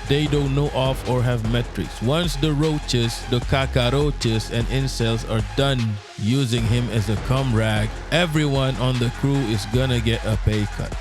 they don't know of or have metrics. Once the roaches, the cockroaches, and incels are done using him as a cum rag, everyone on the crew is gonna get a pay cut.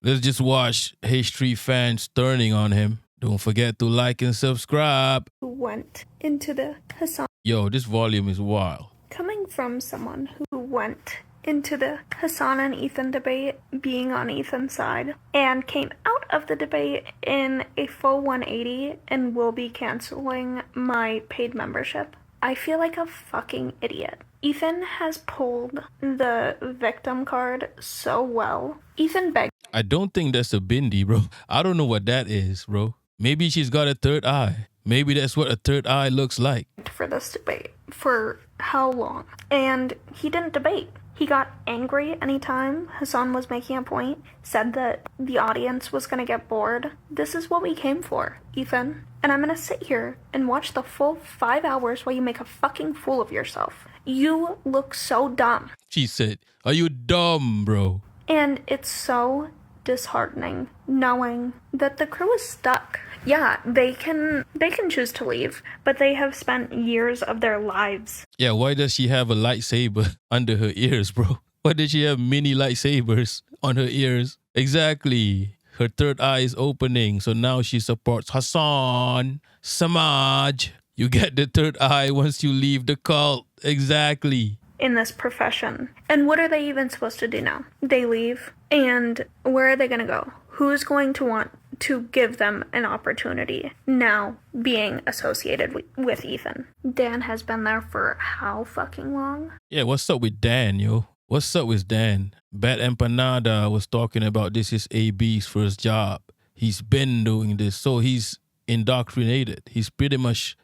Let's just watch history fans turning on him. Don't forget to like and subscribe. Went into the Hasan. Yo, this volume is wild. Coming from someone who went into the Hasan and Ethan debate, being on Ethan's side, and came out of the debate in a full 180 and will be canceling my paid membership, I feel like a fucking idiot. Ethan has pulled the victim card so well. Ethan begged. I don't think that's a bindi, bro. I don't know what that is, bro. Maybe she's got a third eye. Maybe that's what a third eye looks like. For this debate. For how long? And he didn't debate. He got angry anytime Hasan was making a point, said that the audience was going to get bored. This is what we came for, Ethan. And I'm going to sit here and watch the full 5 hours while you make a fucking fool of yourself. You look so dumb. She said, are you dumb, bro? And it's so disheartening knowing that the crew is stuck. Yeah, they can choose to leave, but they have spent years of their lives. Yeah, why does she have a lightsaber under her ears, bro? Why does she have mini lightsabers on her ears? Exactly. Her third eye is opening, so now she supports Hasan. Samaj. You get the third eye once you leave the cult. Exactly. In this profession. And what are they even supposed to do now? They leave, and where are they going to go? Who's going to want to give them an opportunity now being associated with Ethan? Dan has been there for how fucking long? Yeah, what's up with Dan, yo? What's up with Dan? Bad Empanada was talking about this is AB's first job. He's been doing this, so he's indoctrinated. He's pretty much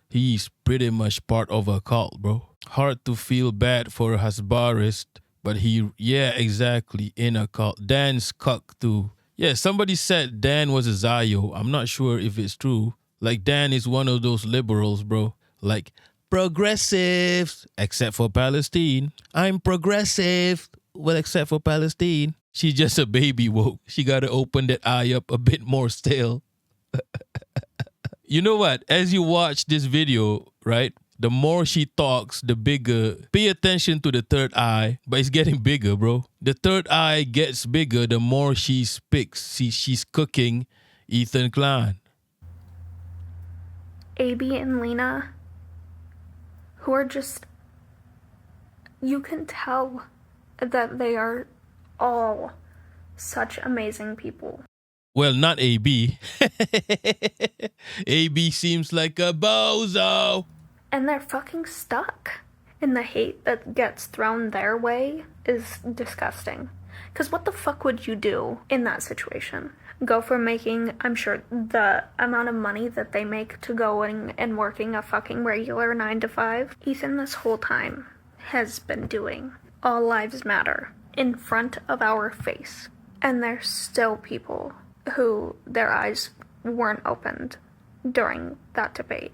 part of a cult, bro. Hard to feel bad for Hasbarist, but yeah, exactly, in a cult. Dan's cuck too. Yeah, somebody said Dan was a Zayo. I'm not sure if it's true. Like, Dan is one of those liberals, bro. Like, progressives, except for Palestine. I'm progressive, well, except for Palestine. She's just a baby woke. She got to open that eye up a bit more still. You know what? As you watch this video, right? The more she talks, the bigger. Pay attention to the third eye, but it's getting bigger, bro. The third eye gets bigger the more she speaks. She's cooking Ethan Klein. AB and Lena, who are just, you can tell that they are all such amazing people. Well, not AB. AB seems like a bozo. And they're fucking stuck. And the hate that gets thrown their way is disgusting. Because what the fuck would you do in that situation? Go from making, I'm sure, the amount of money that they make to going and working a fucking regular 9 to 5? Ethan this whole time has been doing All Lives Matter in front of our face. And there's still people who their eyes weren't opened during that debate.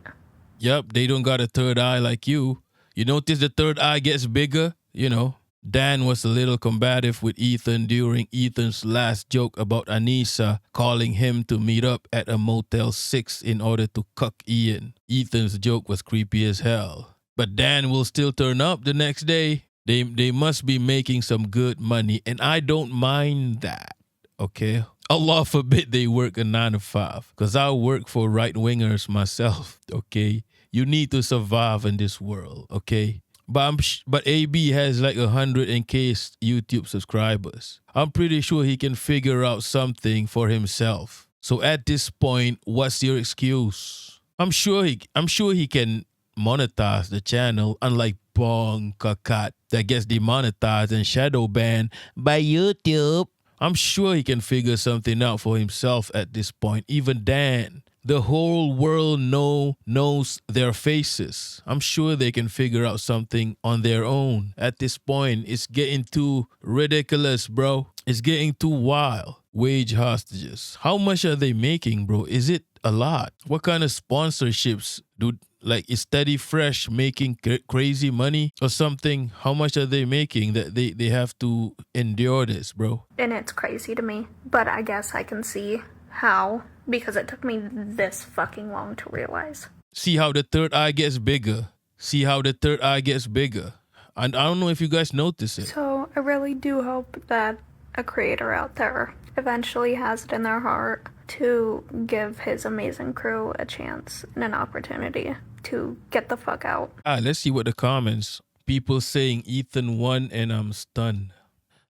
Yup, they don't got a third eye like you. You notice the third eye gets bigger? You know, Dan was a little combative with Ethan during Ethan's last joke about Anissa calling him to meet up at a Motel 6 in order to cuck Ian. Ethan's joke was creepy as hell. But Dan will still turn up the next day. They must be making some good money, and I don't mind that, okay? Allah forbid they work a 9 to 5, because I work for right-wingers myself, okay? You need to survive in this world, okay? But AB has like 100K YouTube subscribers. I'm pretty sure he can figure out something for himself. So at this point, what's your excuse? I'm sure he can monetize the channel, unlike Bong Kakat that gets demonetized and shadow banned by YouTube. I'm sure he can figure something out for himself at this point. Even Dan. The whole world knows their faces. I'm sure they can figure out something on their own. At this point, it's getting too ridiculous, bro. It's getting too wild. Wage hostages. How much are they making, bro? Is it a lot? What kind of sponsorships do, like, is Steady Fresh making crazy money or something? How much are they making that they have to endure this, bro? And it's crazy to me, but I guess I can see how because it took me this fucking long to realize. See how the third eye gets bigger. See how the third eye gets bigger. And I don't know if you guys notice it. So I really do hope that a creator out there eventually has it in their heart to give his amazing crew a chance and an opportunity to get the fuck out. Let's see what the comments. People saying Ethan won and I'm stunned.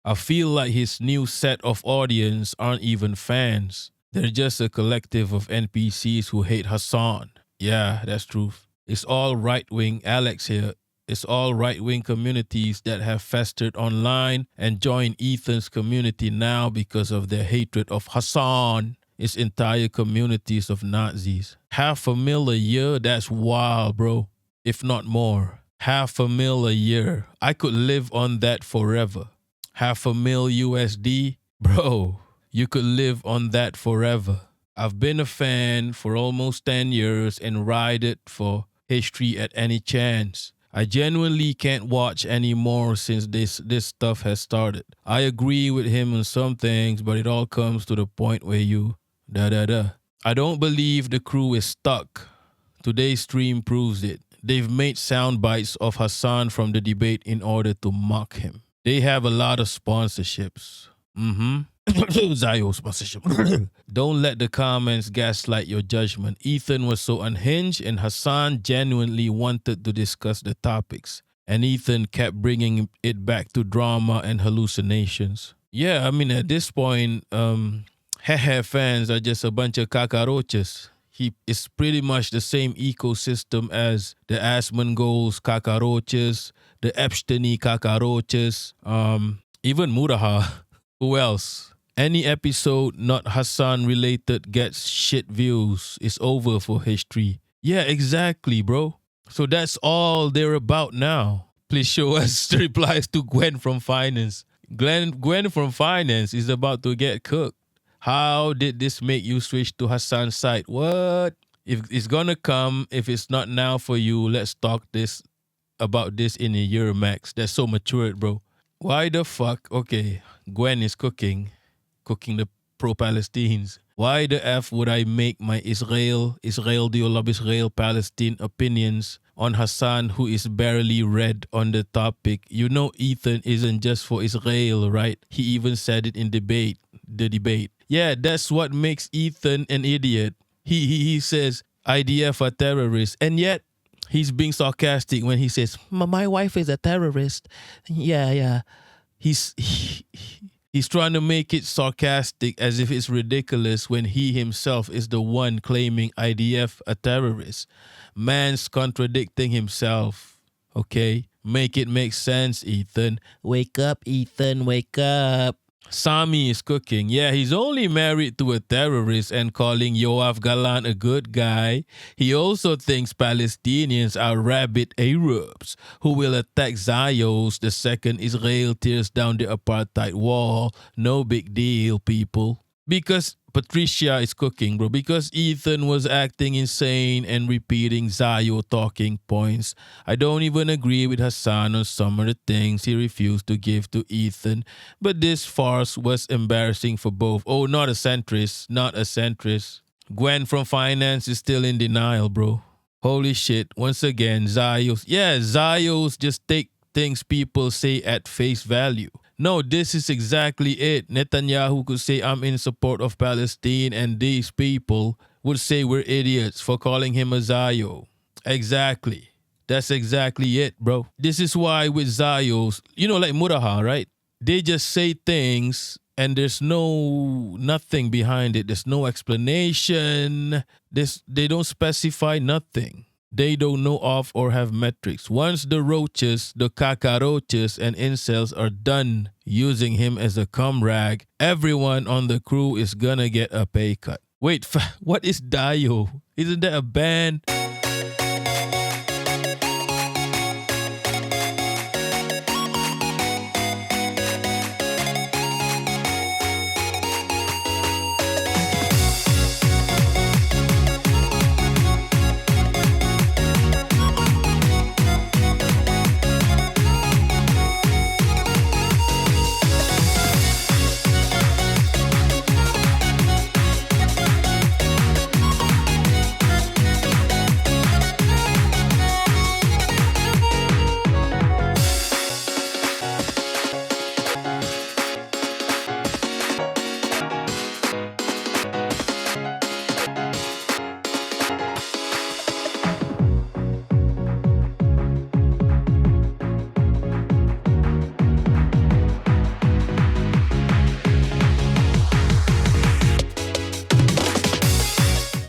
I feel like his new set of audience aren't even fans. They're just a collective of NPCs who hate Hasan. Yeah, that's truth. It's all right-wing, Alex here. It's all right-wing communities that have festered online and joined Ethan's community now because of their hatred of Hasan. It's entire communities of Nazis. $500,000 a year, that's wild, bro. If not more. $500,000 a year. I could live on that forever. $500,000 USD, bro, you could live on that forever. I've been a fan for almost 10 years and ride it for history at any chance. I genuinely can't watch anymore since this stuff has started. I agree with him on some things, but it all comes to the point where you I don't believe the crew is stuck. Today's stream proves it. They've made sound bites of Hasan from the debate in order to mock him. They have a lot of sponsorships. Zayo sponsorship. Don't let the comments gaslight your judgment. Ethan was so unhinged and Hasan genuinely wanted to discuss the topics. And Ethan kept bringing it back to drama and hallucinations. Yeah, I mean, at this point, fans are just a bunch of cockroaches. It's pretty much the same ecosystem as the Asmongold cockroaches, the Epstein cockroaches, even Muraha. Who else? Any episode not Hasan related gets shit views. It's over for history. Yeah, exactly, bro. So that's all they're about now. Please show us the replies to Gwen from Finance. Gwen from Finance is about to get cooked. How did this make you switch to Hasan's side? What? If it's gonna come, if it's not now for you, let's talk about this in a year max. That's so matured, bro. Why the fuck? Okay, Gwen is cooking the pro-Palestines. Why the F would I make my Israel, do you love Israel-Palestine opinions on Hasan, who is barely read on the topic? You know Ethan isn't just for Israel, right? He even said it in the debate. Yeah, that's what makes Ethan an idiot. He says IDF are terrorists, and yet he's being sarcastic when he says, my wife is a terrorist. Yeah. He's trying to make it sarcastic as if it's ridiculous when he himself is the one claiming IDF a terrorist. Man's contradicting himself, okay? Make it make sense, Ethan. Wake up, Ethan, wake up. Sami is cooking. Yeah, he's only married to a terrorist and calling Yoav Galan a good guy. He also thinks Palestinians are rabid Arabs who will attack Zio's the second Israel tears down the apartheid wall. No big deal, people. Because Patricia is cooking, bro. Because Ethan was acting insane and repeating Zio talking points. I don't even agree with Hasan on some of the things he refused to give to Ethan. But this farce was embarrassing for both. Oh, not a centrist. Gwen from Finance is still in denial, bro. Holy shit. Once again, Zios just take things people say at face value. No, this is exactly it. Netanyahu could say I'm in support of Palestine and these people would say we're idiots for calling him a Zio. Exactly. That's exactly it, bro. This is why with Zios, like Muraha, right? They just say things and there's nothing behind it. There's no explanation. They don't specify nothing. They don't know of or have metrics. Once the roaches, the cockroaches, and incels are done using him as a cum rag, everyone on the crew is gonna get a pay cut. Wait, what is Dio? Isn't that a band?